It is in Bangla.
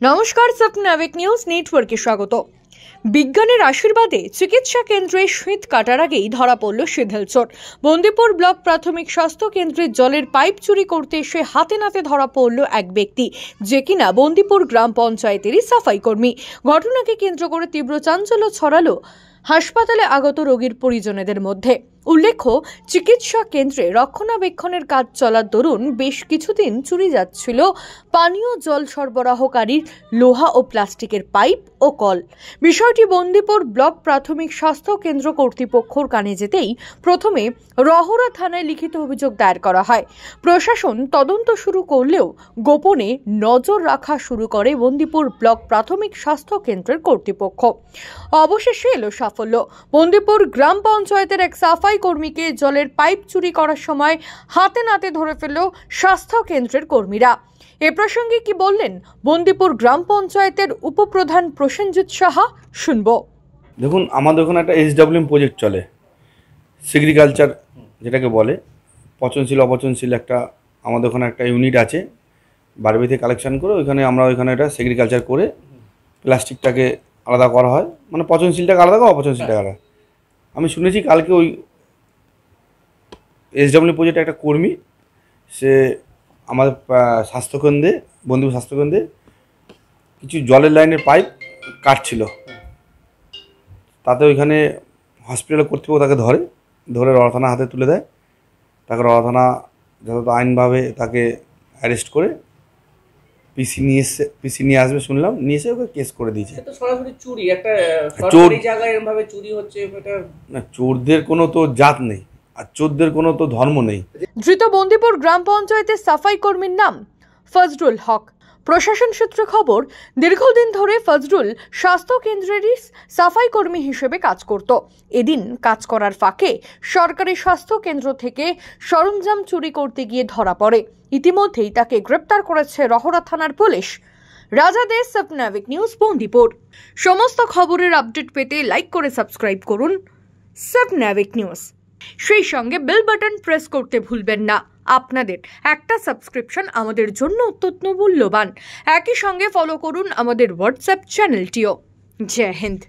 নমস্কার, স্বপ্নাবিক নিউজ নেটওয়ার্কে স্বাগত। বিজ্ঞানের আশীর্বাদে চিকিৎসা কেন্দ্রে শীত কাটার আগেই ধরা পড়ল শিথিলচোট। বন্দিপুর ব্লক প্রাথমিক স্বাস্থ্য কেন্দ্রের জলের পাইপ চুরি করতে এসে হাতে নাতে ধরা পড়ল এক ব্যক্তি, যে কিনা বন্দিপুর গ্রাম পঞ্চায়েতেরই সাফাই কর্মী। ঘটনাকে কেন্দ্র করে তীব্র চাঞ্চল্য ছড়ালো হাসপাতালে আগত রোগীর পরিজনেদের মধ্যে। উল্লেখ্য, চিকিৎসা কেন্দ্রে রক্ষণাবেক্ষণের কাজ চলার দরুন বেশ কিছুদিন চুরি যাচ্ছিল পানীয় জল সরবরাহকারীর লোহা ও প্লাস্টিকের পাইপ ও কল। বিষয়টি বন্দিপুর ব্লক প্রাথমিক স্বাস্থ্য কেন্দ্র কর্তৃপক্ষের কানে যেতেই প্রথমে রহরা থানায় লিখিত অভিযোগ দায়ের করা হয়। প্রশাসন তদন্ত শুরু করলেও গোপনে নজর রাখা শুরু করে বন্দিপুর ব্লক প্রাথমিক স্বাস্থ্য কেন্দ্রের কর্তৃপক্ষ। অবশেষে এলো সাফল্য। বন্দিপুর গ্রাম পঞ্চায়েতের এক সাফাই কর্মীকে জলের পাইপ চুরি করার সময় হাতে নাতে ধরে ফেলল স্বাস্থ্য কেন্দ্রের কর্মীরা। এ প্রসঙ্গে কি বললেন বন্দিপুর গ্রাম পঞ্চায়েতের উপপ্রধান প্রসেনজিৎ সাহা, শুনবো। দেখুন, আমাদের ওখানে একটা SWM প্রজেক্ট চলে, সেগ্রিকালচার যেটাকে বলে, পচনশীল অপচনশীল একটা আমাদের ওখানে একটা ইউনিট আছে। বারবিতে কালেকশন করে আমরা ওইখানে একটা সেগ্রিকালচার করে প্লাস্টিকটাকে আলাদা করা হয়, মানে পচনশীলটাকে আলাদা করা, অপচনশীলটাকে আলাদা। আমি শুনেছি কালকে ওই SWM প্রজেক্টের একটা কর্মী, সে আমাদের স্বাস্থ্যকেন্দ্রে, বন্দিপুর স্বাস্থ্যকেন্দ্রে কিছু জলের লাইনের পাইপ কাটছিল। তাতে ওইখানে হসপিটাল কর্তৃপক্ষ তাকে ধরে রহরা থানা হাতে তুলে দেয়। তাকে রহরা থানা যথাযথ আইনভাবে তাকে অ্যারেস্ট করে পিসি নিয়ে আসবে শুনলাম, নিয়ে এসে ওকে কেস করে দিয়েছে। এটা সরাসরি চুরি, একটা সরকারি জায়গায় এরকমভাবে চুরি হচ্ছে। এটা না, চোরদের কোনো তো জাত নেই আর চোরদের কোনো তো ধর্ম নেই। ধৃত বন্দিপুর গ্রাম পঞ্চায়েতের সাফাই কর্মীর নাম ফজলুল হক। প্রশাসন সূত্রে খবর, দীর্ঘদিন ধরে ফজলুল স্বাস্থ্য কেন্দ্রেরই সাফাই কর্মী হিসেবে কাজ করত। এদিন কাজ করার ফাঁকে সরকারি স্বাস্থ্য কেন্দ্র থেকে সরঞ্জাম চুরি করতে গিয়ে ধরা পড়ে। ইতিমধ্যেই তাকে গ্রেপ্তার করেছে রহরা থানার পুলিশ। রাজা দে, স্বপ্নাবিক নিউজ, বন্দিপুর। সমস্ত খবরের আপডেট পেতে লাইক করে সাবস্ক্রাইব করুন স্বপ্নাবিক নিউজ। সেই সঙ্গে বেল বাটন প্রেস করতে ভুলবেন না। আপনাদের একটা সাবস্ক্রিপশন আমাদের জন্য অত্যন্ত মূল্যবান। একই সঙ্গে ফলো করুন আমাদের হোয়াটসঅ্যাপ চ্যানেলটিও। জয় হিন্দ।